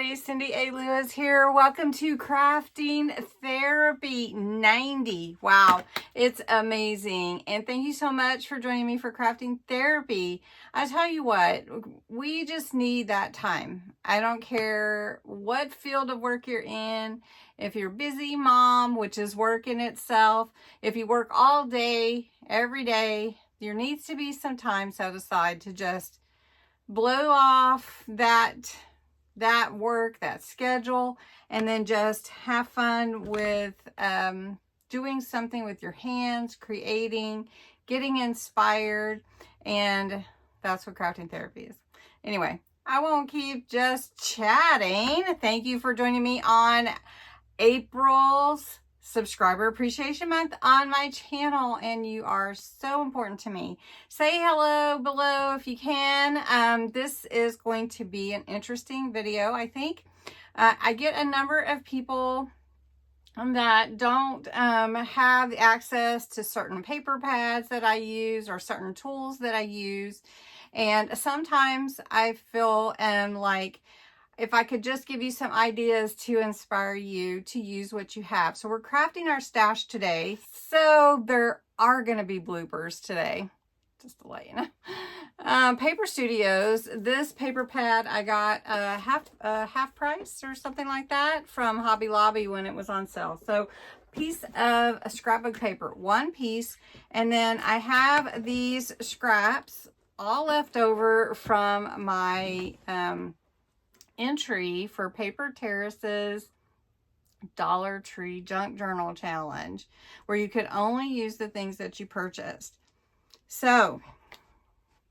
everybody, Cindy A. Lewis here. Welcome to Crafting Therapy 90. Wow, it's amazing. And thank you so much for joining me for Crafting Therapy. I tell you what, we just need that time. I don't care what field of work you're in. If you're a busy mom, which is work in itself, if you work all day, every day, there needs to be some time set aside to just blow off that work, that schedule, and then just have fun with doing something with your hands, creating, getting inspired, and that's what crafting therapy is. Anyway, I won't keep just chatting. Thank you for joining me on April's Subscriber Appreciation Month on my channel, and you are so important to me. Say hello below if you can. This is going to be an interesting video, I think. I get a number of people that don't have access to certain paper pads that I use or certain tools that I use, and sometimes I feel like if I could just give you some ideas to inspire you to use what you have. So we're crafting our stash today. So there are going to be bloopers today, just to let you know. Paper Studios, this paper pad I got half price or something like that from Hobby Lobby when it was on sale. So piece of a scrapbook paper, one piece. And then I have these scraps all left over from my entry for Paper Terrace's Dollar Tree Junk Journal Challenge, where you could only use the things that you purchased. So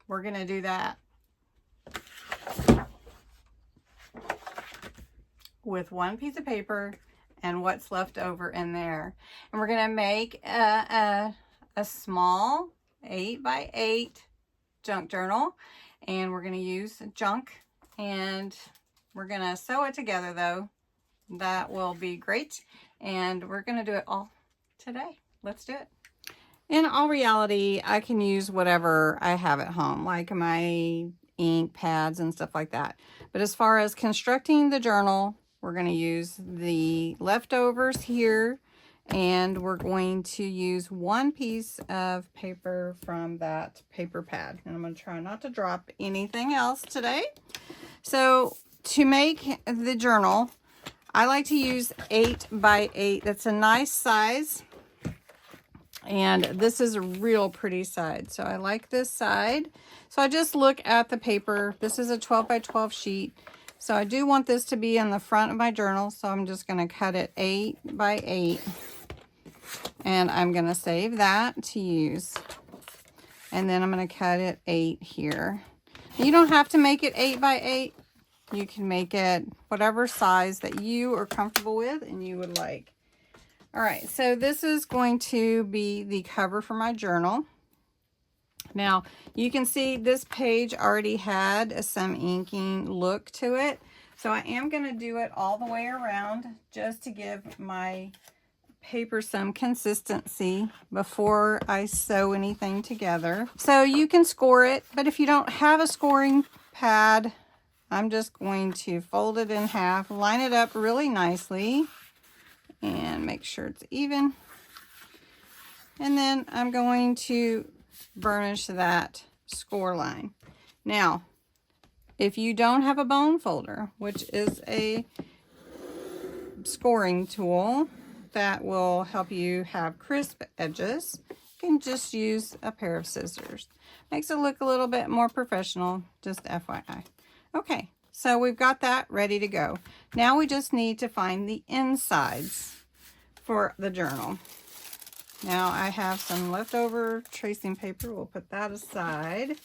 we're going to do that with one piece of paper and what's left over in there. And we're going to make a small 8x8 junk journal, and we're going to use junk, and we're going to sew it together though. That will be great. And we're going to do it all today. Let's do it. In all reality, I can use whatever I have at home, like my ink pads and stuff like that. But as far as constructing the journal, we're going to use the leftovers here, and we're going to use one piece of paper from that paper pad. And I'm going to try not to drop anything else today. So to make the journal, I like to use 8x8. That's a nice size. And this is a real pretty side. So I like this side. So I just look at the paper. This is a 12x12 sheet. So I do want this to be in the front of my journal. So I'm just going to cut it 8x8. And I'm going to save that to use. And then I'm going to cut it 8 here. You don't have to make it 8x8. You can make it whatever size that you are comfortable with and you would like. All right, so this is going to be the cover for my journal. Now, you can see this page already had some inking look to it. So I am going to do it all the way around just to give my paper some consistency before I sew anything together. So you can score it, but if you don't have a scoring pad, I'm just going to fold it in half, line it up really nicely, and make sure it's even. And then I'm going to burnish that score line. Now, if you don't have a bone folder, which is a scoring tool that will help you have crisp edges, you can just use a pair of scissors. Makes it look a little bit more professional, just FYI. Okay, so we've got that ready to go. Now we just need to find the insides for the journal. Now I have some leftover tracing paper. We'll put that aside.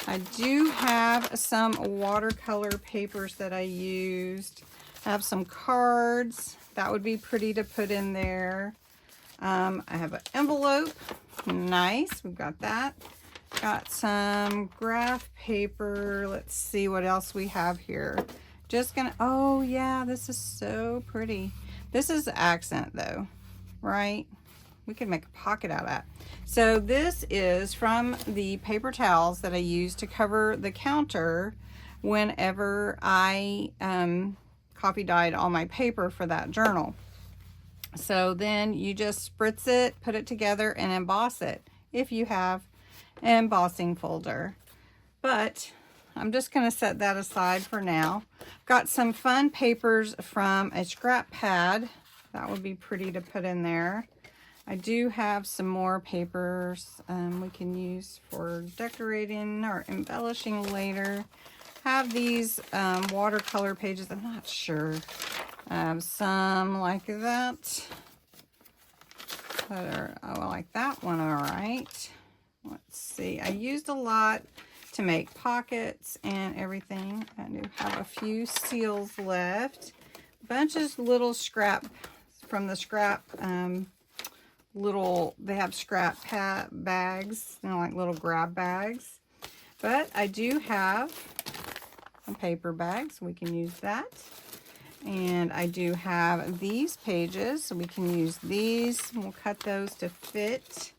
I do have some watercolor papers that I used. I have some cards. That would be pretty to put in there. I have an envelope. Nice, we've got that. Got some graph paper. Let's see what else we have here. Just gonna, oh yeah, this is so pretty. This is accent though, right? We could make a pocket out of that. So this is from the paper towels that I use to cover the counter whenever I coffee dyed all my paper for that journal. So then you just spritz it, put it together, and emboss it if you have an embossing folder. But I'm just going to set that aside for now. Got some fun papers from a scrap pad. That would be pretty to put in there. I do have some more papers we can use for decorating or embellishing later. Have these watercolor pages. I'm not sure. I have some like that. That are, oh, I like that one all right. Let's see. I used a lot to make pockets and everything. I do have a few seals left. A bunch of little scrap from the scrap they have scrap bags, you know, like little grab bags. But I do have some paper bags, so we can use that. And I do have these pages, so we can use these. We'll cut those to fit.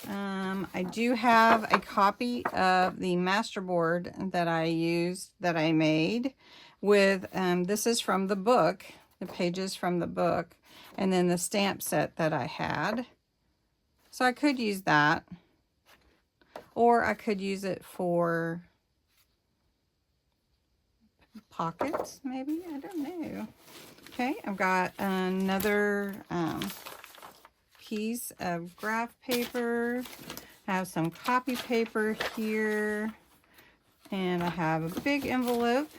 I do have a copy of the masterboard that I made with, this is from the book, the pages from the book, and then the stamp set that I had. So I could use that, or I could use it for pockets, maybe, I don't know. Okay, I've got another piece of graph paper. I have some copy paper here, and I have a big envelope,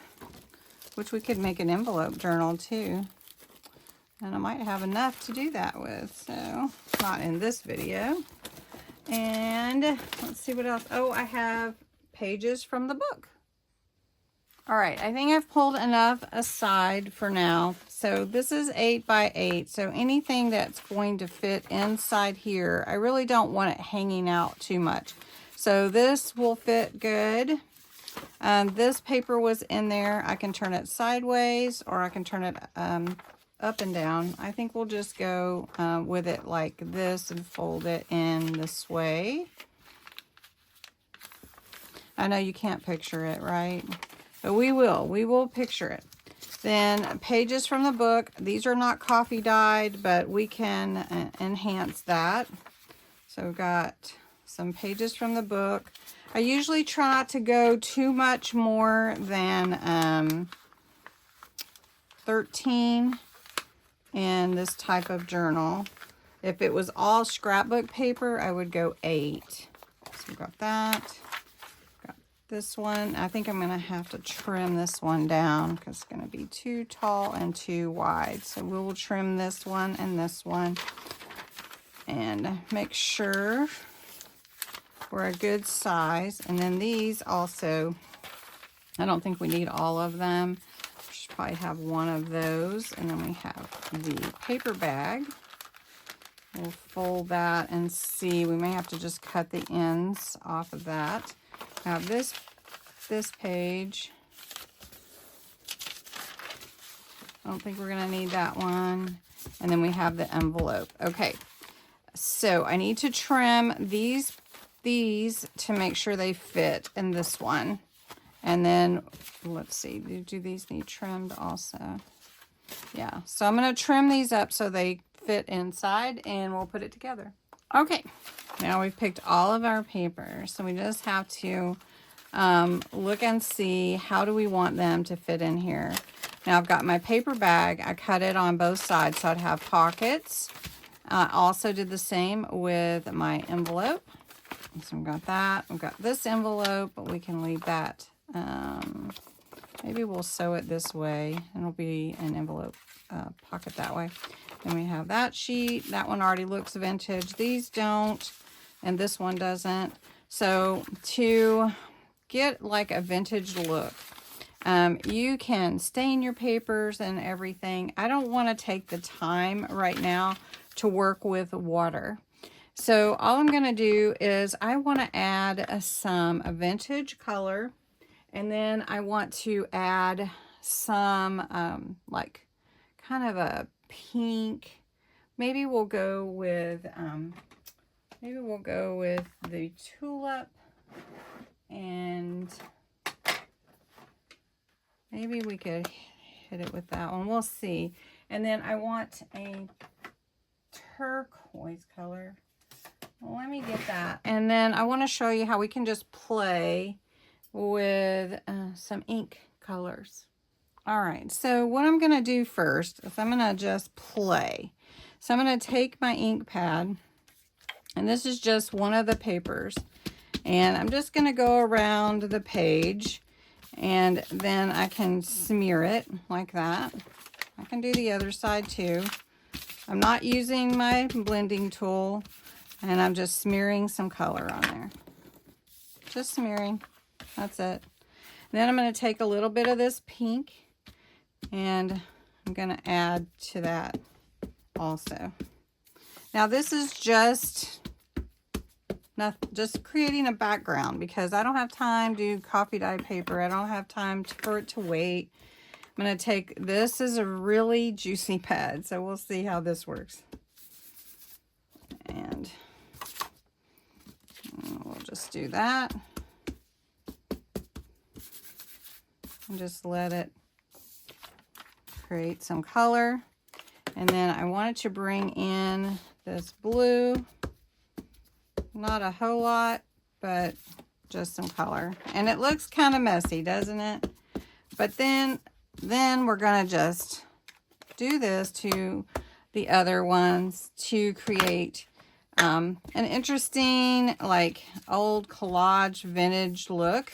which we could make an envelope journal too, and I might have enough to do that with, so not in this video. And let's see what else. Oh, I have pages from the book. All right, I think I've pulled enough aside for now. So this is 8 by 8. So anything that's going to fit inside here, I really don't want it hanging out too much. So this will fit good. This paper was in there. I can turn it sideways, or I can turn it up and down. I think we'll just go with it like this and fold it in this way. I know you can't picture it, right? But we will picture it. Then pages from the book. These are not coffee dyed, but we can enhance that. So we've got some pages from the book. I usually try not to go too much more than 13 in this type of journal. If it was all scrapbook paper, I would go 8. So we've got that. This one, I think I'm going to have to trim this one down because it's going to be too tall and too wide. So we will trim this one and make sure we're a good size. And then these also, I don't think we need all of them. We should probably have one of those. And then we have the paper bag. We'll fold that and see. We may have to just cut the ends off of that. Now this page, I don't think we're going to need that one. And then we have the envelope. Okay, so I need to trim these to make sure they fit in this one. And then, let's see, do these need trimmed also? Yeah, so I'm going to trim these up so they fit inside, and we'll put it together. Okay, now we've picked all of our papers, so we just have to look and see how do we want them to fit in here. Now I've got my paper bag. I cut it on both sides so I'd have pockets. I also did the same with my envelope. So we've got that. We've got this envelope, but we can leave that. Maybe we'll sew it this way, and it'll be an envelope pocket that way. Then we have that sheet. That one already looks vintage. These don't, and this one doesn't. So to get like a vintage look, you can stain your papers and everything. I don't want to take the time right now to work with water. So all I'm going to do is I want to add some vintage color, and then I want to add some like kind of a pink. Maybe we'll go with the tulip, and maybe we could hit it with that one. We'll see. And then I want a turquoise color. Well, let me get that. And then I want to show you how we can just play with some ink colors. All right, so what I'm going to do first is I'm going to just play. So I'm going to take my ink pad, and this is just one of the papers, and I'm just going to go around the page, and then I can smear it like that. I can do the other side too. I'm not using my blending tool, and I'm just smearing some color on there. Just smearing. That's it. Then I'm going to take a little bit of this pink, and I'm going to add to that also. Now this is just creating a background because I don't have time to do coffee dye paper. I don't have time for it to wait. I'm going to take, this is a really juicy pad, so we'll see how this works. And we'll just do that. And just let it create some color. And then I wanted to bring in this blue. Not a whole lot, but just some color. And it looks kind of messy, doesn't it? But then we're going to just do this to the other ones to create an interesting, like, old collage vintage look.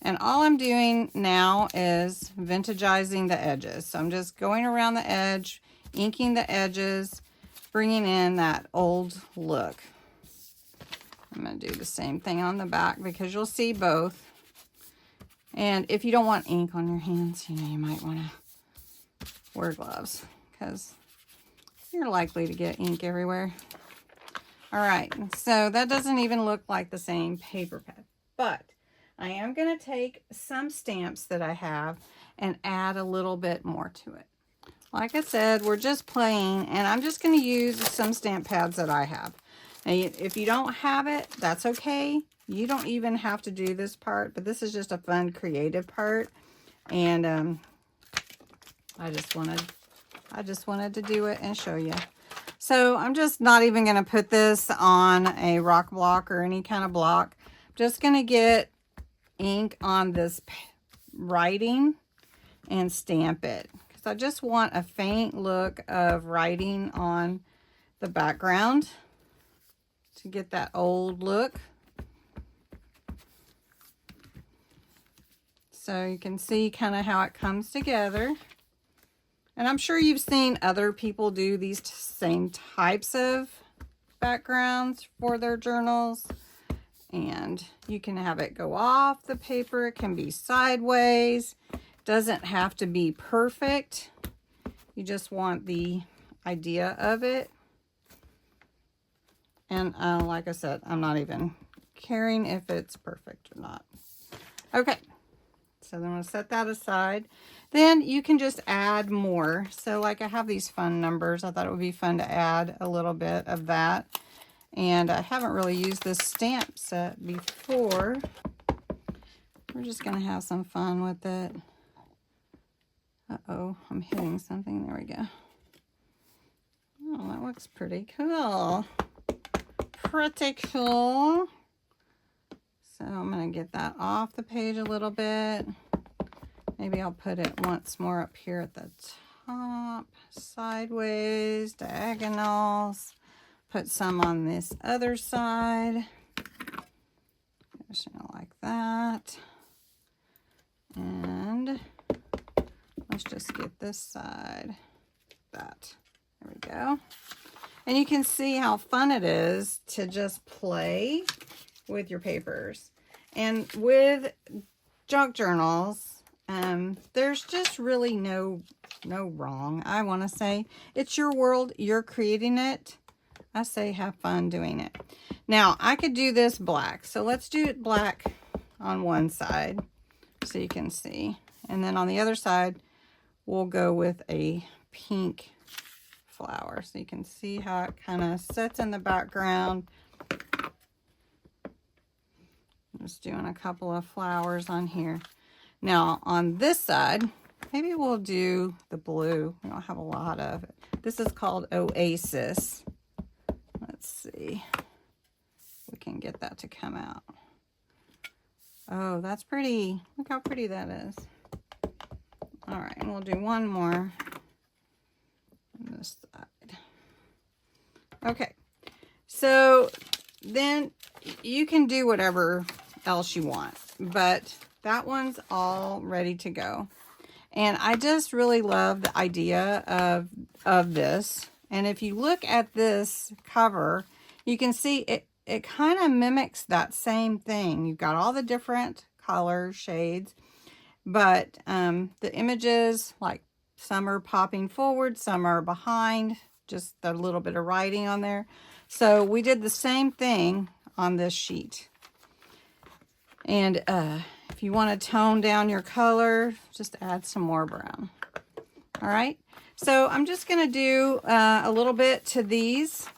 And all I'm doing now is vintagizing the edges. So I'm just going around the edge, inking the edges, bringing in that old look. I'm going to do the same thing on the back because you'll see both. And if you don't want ink on your hands, you know, you might want to wear gloves because you're likely to get ink everywhere. All right, so that doesn't even look like the same paper pad, but I am going to take some stamps that I have and add a little bit more to it. Like I said, we're just playing, and I'm just going to use some stamp pads that I have. Now, if you don't have it, that's okay. You don't even have to do this part, but this is just a fun, creative part. And I just wanted to do it and show you. So I'm just not even going to put this on a rock block or any kind of block. I'm just going to get ink on this writing and stamp it because I just want a faint look of writing on the background to get that old look. So you can see kind of how it comes together. And I'm sure you've seen other people do these same types of backgrounds for their journals. And you can have it go off the paper. It can be sideways. Doesn't have to be perfect. You just want the idea of it. And like I said, I'm not even caring if it's perfect or not. Okay, so then we'll set that aside. Then you can just add more. So like I have these fun numbers. I thought it would be fun to add a little bit of that. And I haven't really used this stamp set before. We're just going to have some fun with it. Uh-oh, I'm hitting something. There we go. Oh, that looks pretty cool. Pretty cool. So I'm going to get that off the page a little bit. Maybe I'll put it once more up here at the top. Sideways, diagonals. Put some on this other side. Just like that. And let's just get this side. That. There we go. And you can see how fun it is to just play with your papers. And with junk journals, there's just really no wrong. I want to say it's your world. You're creating it. I say have fun doing it. Now, I could do this black. So let's do it black on one side so you can see. And then on the other side, we'll go with a pink flower. So you can see how it kind of sets in the background. I'm just doing a couple of flowers on here. Now, on this side, Maybe we'll do the blue. We don't have a lot of it. This is called Oasis. Let's see if we can get that to come out. Oh, that's pretty. Look how pretty that is. All right, and we'll do one more on this side. Okay, so then you can do whatever else you want, but that one's all ready to go. And I just really love the idea of this. And if you look at this cover, you can see it kind of mimics that same thing. You've got all the different colors, shades, but the images, like some are popping forward, some are behind, just a little bit of writing on there. So we did the same thing on this sheet. And if you want to tone down your color, just add some more brown. All right, so I'm just going to do a little bit to these,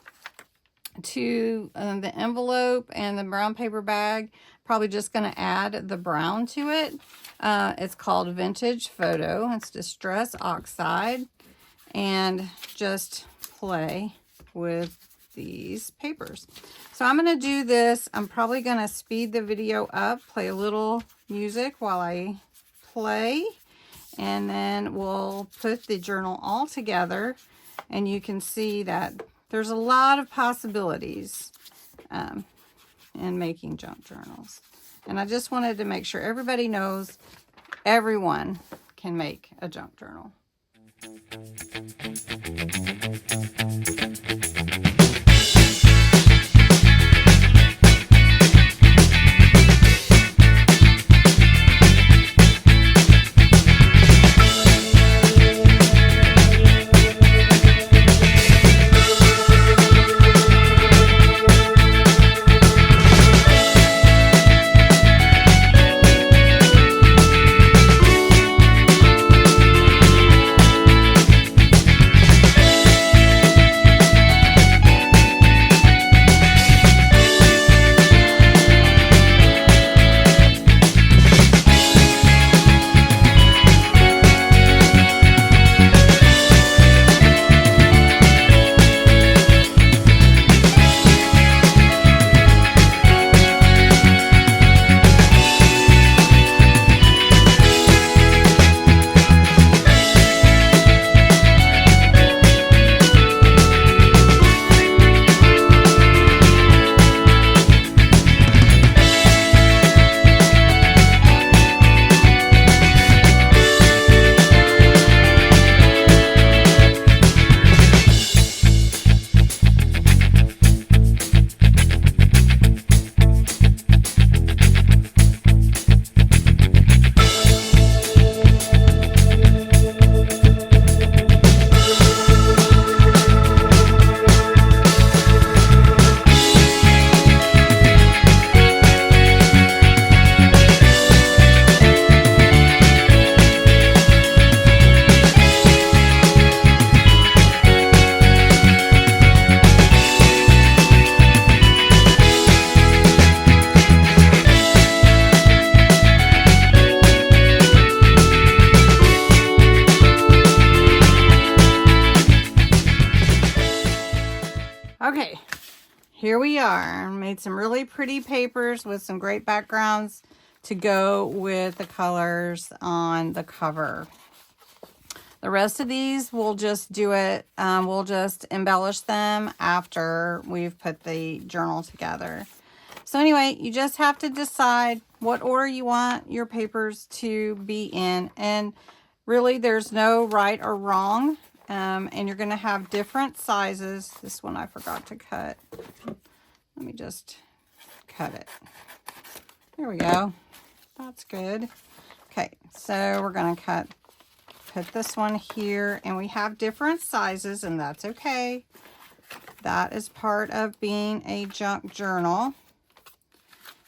to the envelope and the brown paper bag. Probably just going to add the brown to it. It's called Vintage Photo. It's Distress Oxide. And just play with these papers. So I'm going to do this. I'm probably going to speed the video up, play a little music while I play, and then we'll put the journal all together, and you can see that there's a lot of possibilities in making junk journals. And I just wanted to make sure everybody knows everyone can make a junk journal. Okay, here we are. Made some really pretty papers with some great backgrounds to go with the colors on the cover. The rest of these, we'll just do it, we'll just embellish them after we've put the journal together. So anyway, you just have to decide what order you want your papers to be in. And really, there's no right or wrong. And you're going to have different sizes. This one I forgot to cut. Let me just cut it. There we go. That's good. Okay, so we're going to put this one here, and we have different sizes, and that's okay. That is part of being a junk journal.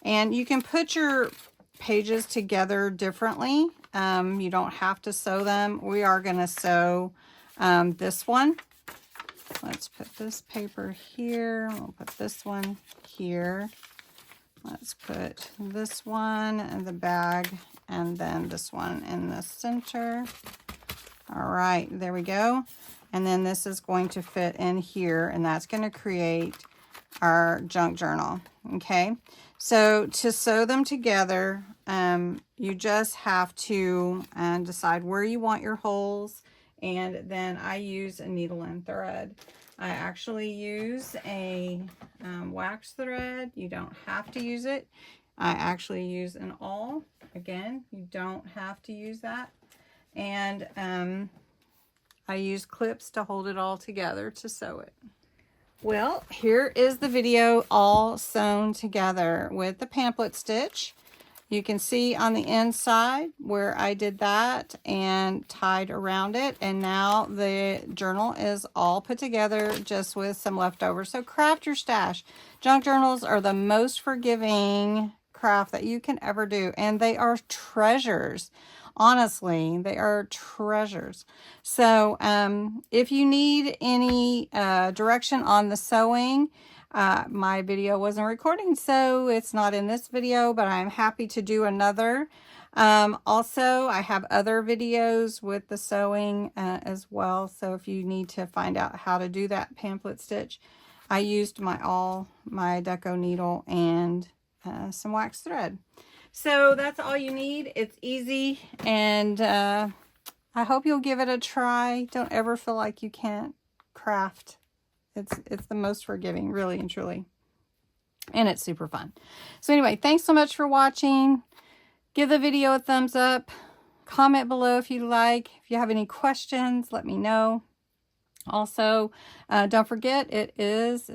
And you can put your pages together differently. You don't have to sew them. We are going to sew this one. Let's put this paper here. We'll put this one here. Let's put this one in the bag and then this one in the center. All right, there we go. And then this is going to fit in here, and that's going to create our junk journal. Okay, so to sew them together, you just have to decide where you want your holes, and then I use a needle and thread. I actually use a wax thread. You don't have to use it. I actually use an awl. Again, you don't have to use that. And I use clips to hold it all together to sew it. Well, here is the video all sewn together with the pamphlet stitch. You can see on the inside where I did that and tied around it. And now the journal is all put together just with some leftovers. So craft your stash. Junk journals are the most forgiving craft that you can ever do. And they are treasures. Honestly, they are treasures. So if you need any direction on the sewing, my video wasn't recording, so it's not in this video, but I'm happy to do another. Also, I have other videos with the sewing as well. So if you need to find out how to do that pamphlet stitch, I used my deco needle and some wax thread. So that's all you need. It's easy, and I hope you'll give it a try. Don't ever feel like you can't craft. It's the most forgiving, really and truly. And it's super fun. So anyway, thanks so much for watching. Give the video a thumbs up. Comment below if you like. If you have any questions, let me know. Also, don't forget, it is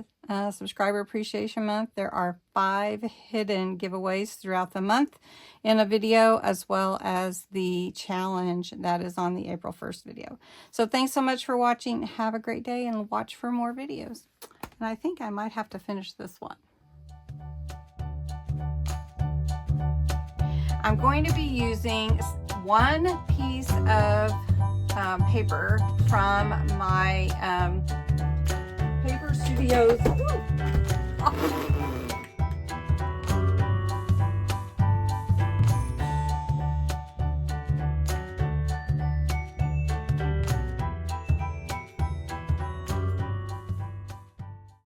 Subscriber Appreciation Month. There are 5 hidden giveaways throughout the month in a video, as well as the challenge that is on the April 1st video. So thanks so much for watching. Have a great day and watch for more videos. And I think I might have to finish this one. I'm going to be using one piece of paper from my Paper Studios.